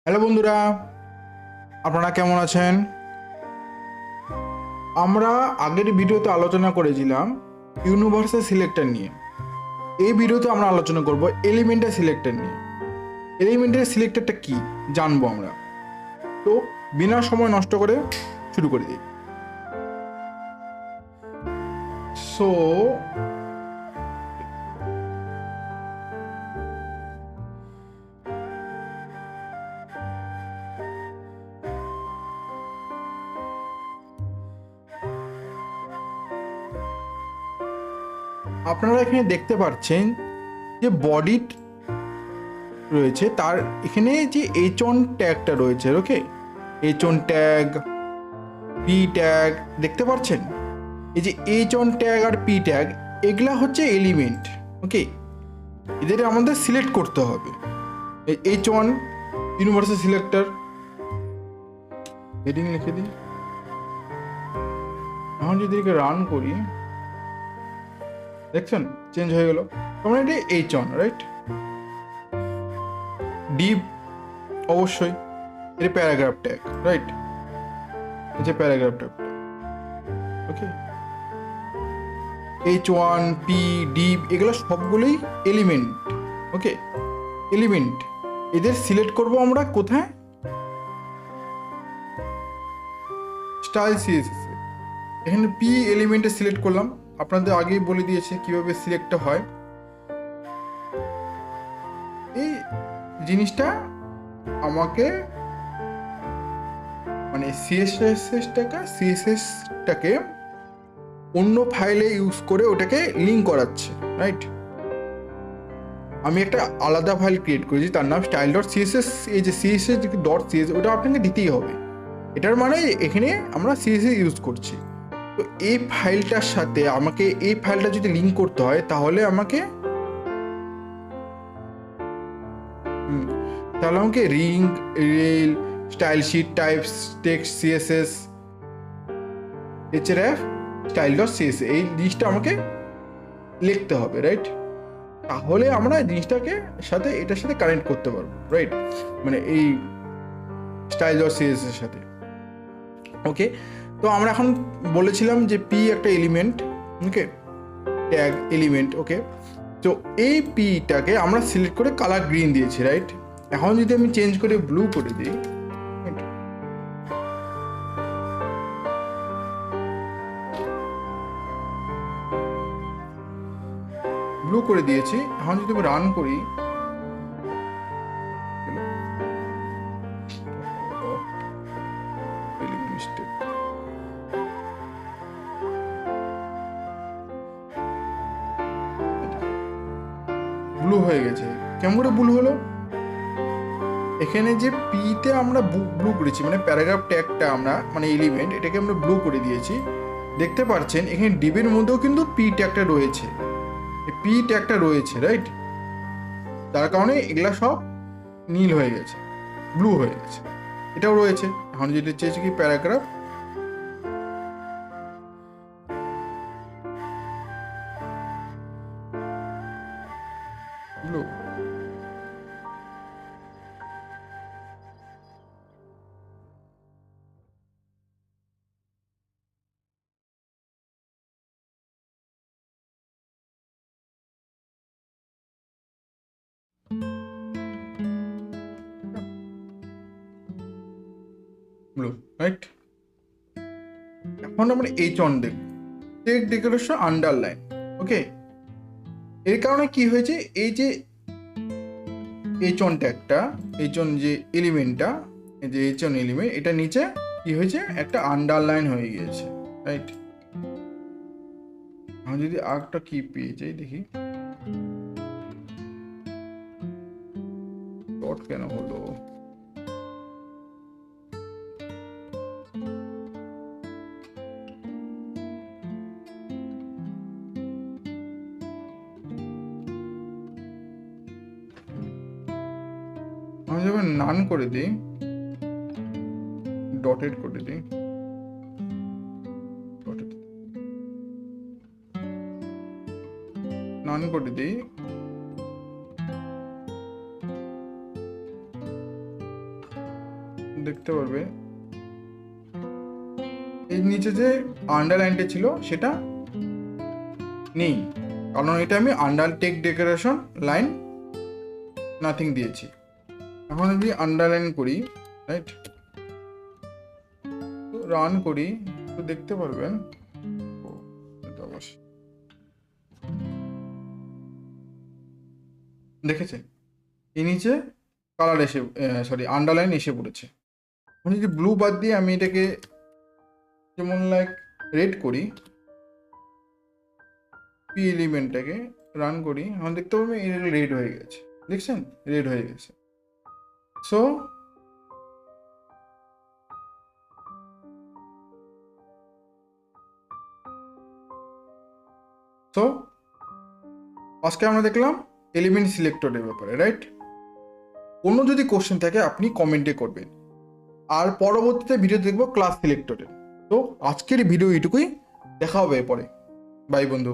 Hello বন্ধুরা, আপনারা কেমন আছেন? আমরা আগের ভিডিওতে আলোচনা করেছিলাম ইউনিভার্সাল সিলেক্টর নিয়ে। এই ভিডিওতে আমরা আলোচনা করব এলিমেন্টাল সিলেক্টর নিয়ে। এলিমেন্টাল সিলেক্টরটা কি জানবো আমরা। তো বিনা সময় নষ্ট করে শুরু করে দিই। সো আপনারা এখানে দেখতে পাচ্ছেন যে বডি রয়েছে, তার এখানে যে H1 ট্যাগটা রয়েছে, ওকে, H1 ট্যাগ, পি ট্যাগ দেখতে পাচ্ছেন। এই যে H1 ট্যাগ আর পি ট্যাগ এগুলা হচ্ছে এলিমেন্ট, ওকে। এদের আমাদের সিলেক্ট করতে হবে। H1 ইউনিভার্সাল সিলেক্টর, হেডিং লিখে দিই। এখন যদি একে রান করি, দেখছেন চেঞ্জ হয়ে গেল। তোমরা এটা H1, রাইট? ডিপ অবশ্যই এটা প্যারাগ্রাফ ট্যাগ, রাইট? এই যে প্যারাগ্রাফ ট্যাগ, ওকে। H1 পি ডিপ এগুলো সবগুলোই এলিমেন্ট, ওকে, এলিমেন্ট। এদের সিলেক্ট করব আমরা কোথায়? Style CSS. এখানে পি এলিমেন্টে সিলেক্ট করলাম। আপনাদের আগেই বলে দিয়েছে কিভাবে সিলেক্টটা হয়। এই জিনিসটা আমাকে মানে সিএসএসটাকে অন্য ফাইলে ইউজ করে ওটাকে লিঙ্ক করাচ্ছে, রাইট? আমি একটা আলাদা ফাইল ক্রিয়েট করেছি, তার নাম স্টাইল ডট সিএসএস। এই যে সিএসএস ডট সিএসএস ওটা আপনাকে দিতেই হবে। এটার মানে এখানে আমরা সিএসএস ইউজ করছি। তো এই ফাইলটার সাথে আমাকে এই ফাইলটা যদি লিঙ্ক করতে হয় তাহলে আমাকে link, rel, style sheet, types, text, CSS, href, style dot CSS এই জিনিসটা আমাকে লিখতে হবে, রাইট? তাহলে আমরা জিনিসটাকে সাথে এটার সাথে কানেক্ট করতে পারবো, রাইট? মানে এই স্টাইল ডট সিএসএস এর সাথে, ওকে। তো আমরা এখন বলেছিলাম যে পি একটা এলিমেন্ট, ওকে, ট্যাগ এলিমেন্ট, ওকে। তো এই পিটাকে আমরা সিলেক্ট করে কালার গ্রিন দিয়েছি, রাইট? এখন যদি আমি চেঞ্জ করে ব্লু করে দিই, ব্লু করে দিয়েছি। এখন যদি আমি রান করি, ব্লু হয়ে গেছে। কেমন করে ব্লু হলো? এখানে যে পিতে আমরা ব্লু করেছি, মানে প্যারাগ্রাফ ট্যাগটা আমরা মানে এলিমেন্ট এটাকে আমরা ব্লু করে দিয়েছি। দেখতে পাচ্ছেন এখানে ডিবের মধ্যেও কিন্তু পি ট্যাগটা রয়েছে, পি ট্যাগটা রয়েছে, রাইট? তার কারণে এগুলা সব নীল হয়ে গেছে, ব্লু হয়ে গেছে। এটাও রয়েছে। এখন যেটা চেয়েছি কি প্যারাগ্রাফ ব্লু, ব্লু, রাইট? এখন আমরা H1 দেখব, টেক ডেকোরেশন আন্ডারলাইন, ওকে। এর কারণে কি হয়েছে, এই যে H1 ট্যাগটা, H1 যে এলিমেন্টটা, এই যে H1 এলিমেন্ট, এটা নিচে কি হয়েছে, একটা আন্ডারলাইন হয়ে গিয়েছে, রাইট? আমি যদি আরেকটা কি পেয়ে যাই, দেখি ডট কেন হলো। আমি যখন নান করে দিই, ডটেড করে দিই, নান করে দিই, দেখতে পারবে এই নিচে যে আন্ডারলাইনটা ছিল সেটা নেই, কারণ এটা আমি undertake decoration line nothing দিয়েছি। এখন যদি আন্ডারলাইন করি, রাইট, রান করি তো দেখতে পারবেন দেখেছেন এই নিচে কালার এসে আন্ডারলাইন এসে পড়েছে। এখন যদি ব্লু বাদ দিয়ে আমি এটাকে যেমন লাইক রেড করি, পি এলিমেন্টটাকে রান করি, এখন দেখতে পাবেন এটা রেড হয়ে গেছে, দেখছেন রেড হয়ে গেছে। সো আজকে আমরা দেখলাম এলিমেন্ট সিলেক্টরের ব্যাপারে, রাইট। অন্য যদি কোশ্চেন থাকে আপনি কমেন্টে করবেন, আর পরবর্তীতে ভিডিও দেখবো ক্লাস সিলেক্টরের। তো আজকের ভিডিও এইটুকুই, দেখা হবে এরপরে, বাই বন্ধু।